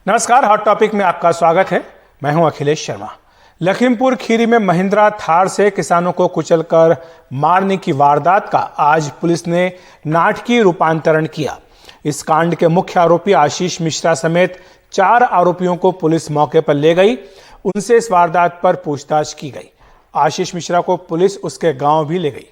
नमस्कार, hot topic में आपका स्वागत है। मैं हूं अखिलेश शर्मा। लखीमपुर खीरी में महिंद्रा थार से किसानों को कुचलकर मारने की वारदात का आज पुलिस ने नाटकीय रूपांतरण किया। इस कांड के मुख्य आरोपी आशीष मिश्रा समेत 4 आरोपियों को पुलिस मौके पर ले गई। उनसे इस वारदात पर पूछताछ की गई। आशीष मिश्रा को पुलिस उसके गांव भी ले गई।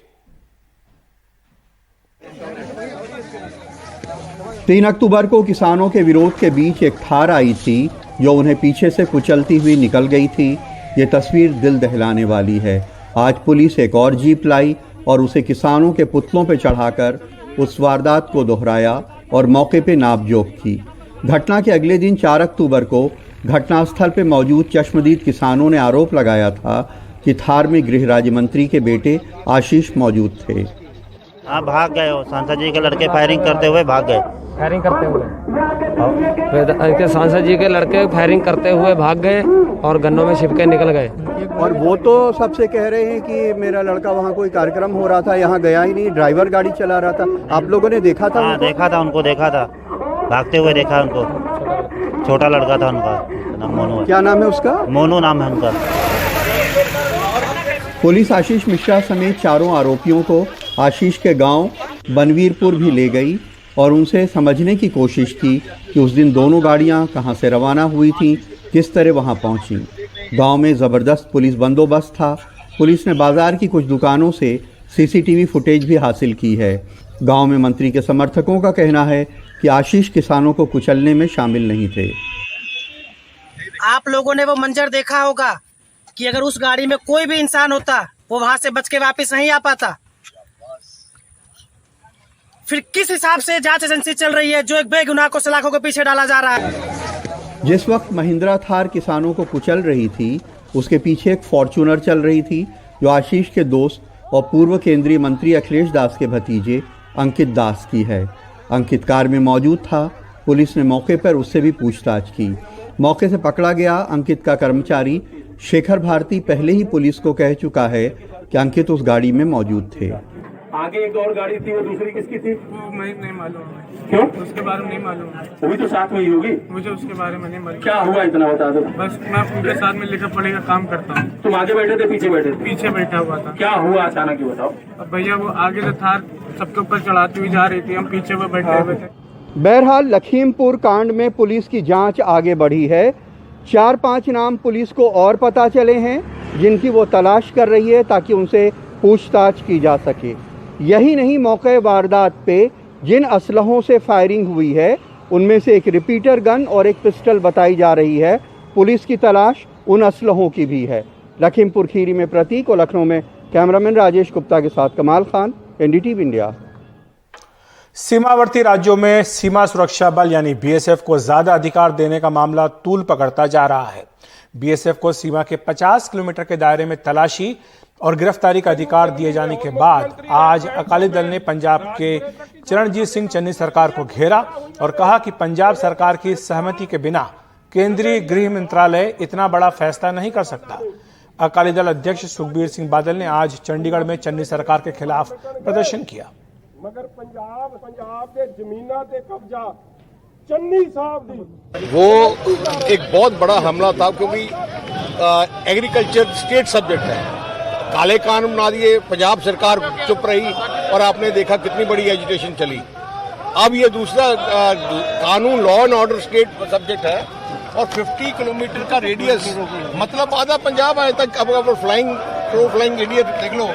3 अक्टूबर को किसानों के विरोध के बीच एक थार आई थी जो उन्हें पीछे से कुचलती हुई निकल गई थी। ये तस्वीर दिल दहलाने वाली है। आज पुलिस एक और जीप लाई और उसे किसानों के पुतलों पर चढ़ाकर उस वारदात को दोहराया और मौके पे नापजोख की। घटना के अगले दिन 4 अक्टूबर को घटनास्थल पर मौजूद चश्मदीद किसानों ने आरोप लगाया था कि थार में गृह राज्य मंत्री के बेटे आशीष मौजूद थे। हाँ, भाग गए। वो सांसद जी के लड़के फायरिंग करते हुए भाग गए। फायरिंग करते हुए सांसद जी के लड़के फायरिंग करते हुए भाग गए और गन्नों में छिप के निकल गए। और वो तो सबसे कह रहे हैं कि मेरा लड़का वहाँ कोई कार्यक्रम हो रहा था, यहाँ गया ही नहीं, ड्राइवर गाड़ी चला रहा था। आप लोगों ने देखा था? हाँ, देखा था, उनको देखा था, भागते हुए देखा उनको। छोटा लड़का था उनका, नाम मोनू है। क्या नाम है उसका? मोनू नाम है उनका। पुलिस आशीष मिश्रा समेत 4 आरोपियों को आशीष के गांव बनवीरपुर भी ले गई और उनसे समझने की कोशिश की कि उस दिन दोनों गाड़ियां कहां से रवाना हुई थीं, किस तरह वहां पहुंची। गांव में ज़बरदस्त पुलिस बंदोबस्त था। पुलिस ने बाजार की कुछ दुकानों से सीसीटीवी फुटेज भी हासिल की है। गांव में मंत्री के समर्थकों का कहना है कि आशीष किसानों को कुचलने में शामिल नहीं थे। आप लोगों ने वो मंजर देखा होगा कि अगर उस गाड़ी में कोई भी इंसान होता वो वहां से बच के वापस नहीं आ पाता। फिर किस हिसाब से जांच एजेंसी चल रही है जो एक बेगुनाह को सलाखों के पीछे डाला जा रहा है। जिस वक्त महिंद्रा थार किसानों को कुचल रही थी, उसके पीछे एक फॉर्च्यूनर चल रही थी जो आशीष के दोस्त और पूर्व केंद्रीय मंत्री अखिलेश दास के भतीजे अंकित दास की है। अंकित कार में मौजूद था। पुलिस ने मौके पर उससे भी पूछताछ की। मौके से पकड़ा गया अंकित का कर्मचारी शेखर भारती पहले ही पुलिस को कह चुका है कि अंकित उस गाड़ी में मौजूद थे। आगे एक और गाड़ी थी, वो दूसरी किसकी थी? वो मुझे नहीं मालूम है। क्यों? उसके बारे में नहीं मालूम है। वो भी तो साथ में ही होगी। मुझे उसके बारे में नहीं मालूम। क्या हुआ इतना बता दो। बस मैं उनके साथ में लिखा पढ़े का काम करता हूँ। तुम आगे बैठे थे पीछे बैठे थे? पीछे बैठा हुआ था। क्या हुआ अचानक ये बताओ। अब भैया वो आगे से थार सबके ऊपर चढ़ाती हुई जा रही थी, हम पीछे हुए बैठे हुए थे। बहरहाल लखीमपुर कांड में पुलिस की जांच आगे बढ़ी है। 4-5 नाम पुलिस को और पता चले हैं जिनकी वो तलाश कर रही है ताकि उनसे पूछताछ की जा सके। यही नहीं, मौके वारदात पे जिन असलहों से फायरिंग हुई है उनमें से एक रिपीटर गन और एक पिस्टल बताई जा रही है। पुलिस की तलाश उन असलहों की भी है। लखीमपुर खीरी में प्रतीक और लखनऊ में कैमरामैन राजेश गुप्ता के साथ कमाल खान, एनडीटीवी इंडिया। सीमावर्ती राज्यों में सीमा सुरक्षा बल यानी बीएसएफ को ज्यादा अधिकार देने का मामला तूल पकड़ता जा रहा है। बीएसएफ को सीमा के 50 किलोमीटर के दायरे में तलाशी और गिरफ्तारी का अधिकार दिए जाने के बाद आज अकाली दल ने पंजाब के चरणजीत सिंह चन्नी सरकार को घेरा और कहा कि पंजाब सरकार की सहमति के बिना केंद्रीय गृह मंत्रालय इतना बड़ा फैसला नहीं कर सकता। अकाली दल अध्यक्ष सुखबीर सिंह बादल ने आज चंडीगढ़ में चन्नी सरकार के खिलाफ प्रदर्शन किया। मगर पंजाब के जमीना ते कब्जा चन्नी साहब दी। वो एक बहुत बड़ा हमला था क्योंकि एग्रीकल्चर स्टेट सब्जेक्ट है। काले कानून बना दिए, पंजाब सरकार चुप रही और आपने देखा कितनी बड़ी एजिटेशन चली। अब ये दूसरा कानून law and order state subject है और 50 किलोमीटर का रेडियस, मतलब आधा पंजाब आए तक। अब फ्लाइंग इडियट देख लो।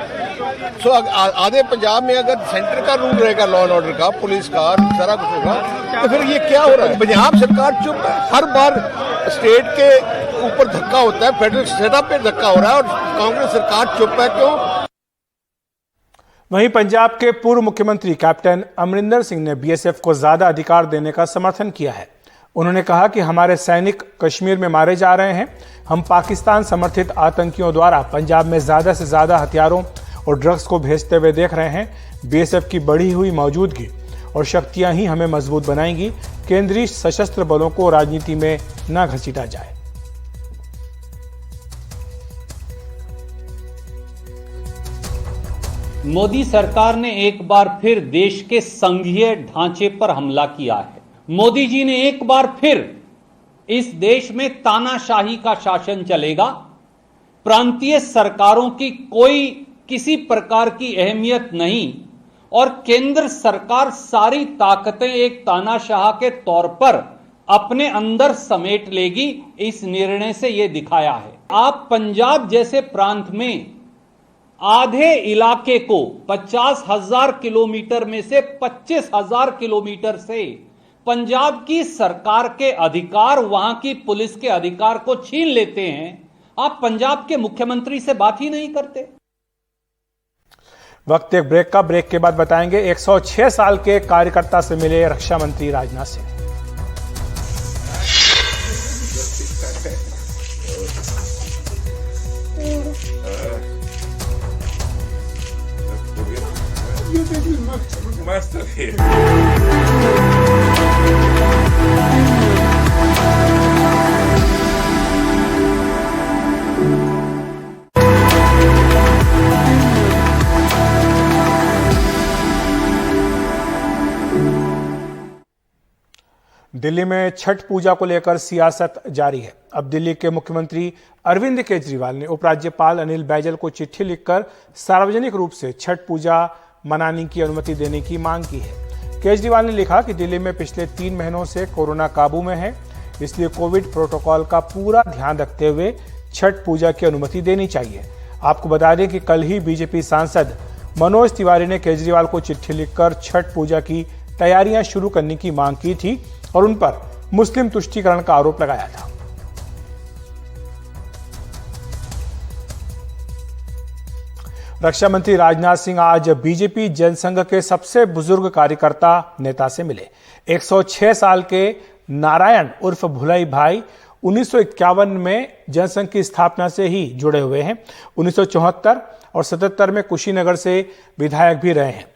सो आधे पंजाब में अगर सेंटर का रूल रहेगा लॉ एंड ऑर्डर का, पुलिस का, सारा कुछ होगा, तो फिर ये क्या हो रहा है? पंजाब सरकार चुप है। हर बार स्टेट के ऊपर धक्का होता है, फेडरल सेटअप पे धक्का हो रहा है और कांग्रेस सरकार चुप है। क्यों? वहीं पंजाब के पूर्व मुख्यमंत्री कैप्टन अमरिंदर सिंह ने बीएसएफ को ज्यादा अधिकार देने का समर्थन किया है। उन्होंने कहा कि हमारे सैनिक कश्मीर में मारे जा रहे हैं। हम पाकिस्तान समर्थित आतंकियों द्वारा पंजाब में ज्यादा से ज्यादा हथियारों और ड्रग्स को भेजते हुए देख रहे हैं। बीएसएफ की बढ़ी हुई मौजूदगी और शक्तियां ही हमें मजबूत बनाएंगी। केंद्रीय सशस्त्र बलों को राजनीति में न घसीटा जाए। मोदी सरकार ने एक बार फिर देश के संघीय ढांचे पर हमला किया है। मोदी जी ने एक बार फिर इस देश में तानाशाही का शासन चलेगा। प्रांतीय सरकारों की कोई किसी प्रकार की अहमियत नहीं और केंद्र सरकार सारी ताकतें एक तानाशाह के तौर पर अपने अंदर समेट लेगी। इस निर्णय से यह दिखाया है। आप पंजाब जैसे प्रांत में आधे इलाके को 50,000 किलोमीटर में से 25,000 किलोमीटर से पंजाब की सरकार के अधिकार, वहां की पुलिस के अधिकार को छीन लेते हैं। आप पंजाब के मुख्यमंत्री से बात ही नहीं करते। वक्त एक ब्रेक का। ब्रेक के बाद बताएंगे 106 साल के कार्यकर्ता से मिले रक्षा मंत्री राजनाथ सिंह। दिल्ली में छठ पूजा को लेकर सियासत जारी है। अब दिल्ली के मुख्यमंत्री अरविंद केजरीवाल ने उपराज्यपाल अनिल बैजल को चिट्ठी लिखकर सार्वजनिक रूप से छठ पूजा मनाने की अनुमति देने की मांग की है। केजरीवाल ने लिखा कि दिल्ली में पिछले 3 महीनों से कोरोना काबू में है, इसलिए कोविड प्रोटोकॉल का पूरा ध्यान रखते हुए छठ पूजा की अनुमति देनी चाहिए। आपको बता दें कि कल ही बीजेपी सांसद मनोज तिवारी ने केजरीवाल को चिट्ठी लिखकर छठ पूजा की तैयारियां शुरू करने की मांग की थी और उन पर मुस्लिम तुष्टीकरण का आरोप लगाया था। रक्षा मंत्री राजनाथ सिंह आज बीजेपी जनसंघ के सबसे बुजुर्ग कार्यकर्ता नेता से मिले। 106 साल के नारायण उर्फ भुलाई भाई 1951 में जनसंघ की स्थापना से ही जुड़े हुए हैं। 1974 और 77 में कुशीनगर से विधायक भी रहे हैं।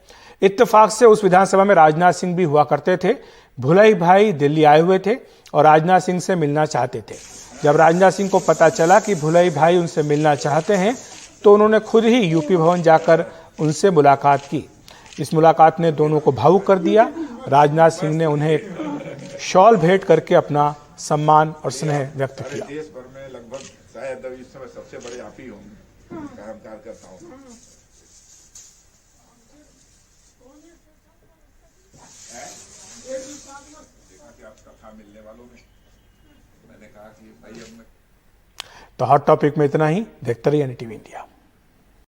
इत्तेफाक से उस विधानसभा में राजनाथ सिंह भी हुआ करते थे। भुलाई भाई दिल्ली आए हुए थे और राजनाथ सिंह से मिलना चाहते थे। जब राजनाथ सिंह को पता चला कि भुलाई भाई उनसे मिलना चाहते हैं तो उन्होंने खुद ही यूपी भवन जाकर उनसे मुलाकात की। इस मुलाकात ने दोनों को भावुक कर दिया। राजनाथ सिंह ने उन्हें शॉल भेंट करके अपना सम्मान और स्नेह व्यक्त किया। देश भर में लगभग शायद इस समय सबसे बड़े आप ही होंगे कार्यकर्ताओं में। मिलने वालों में मैंने कहा कि भाई अब तो हॉट टॉपिक में इतना ही। देखते रहिए NDTV इंडिया।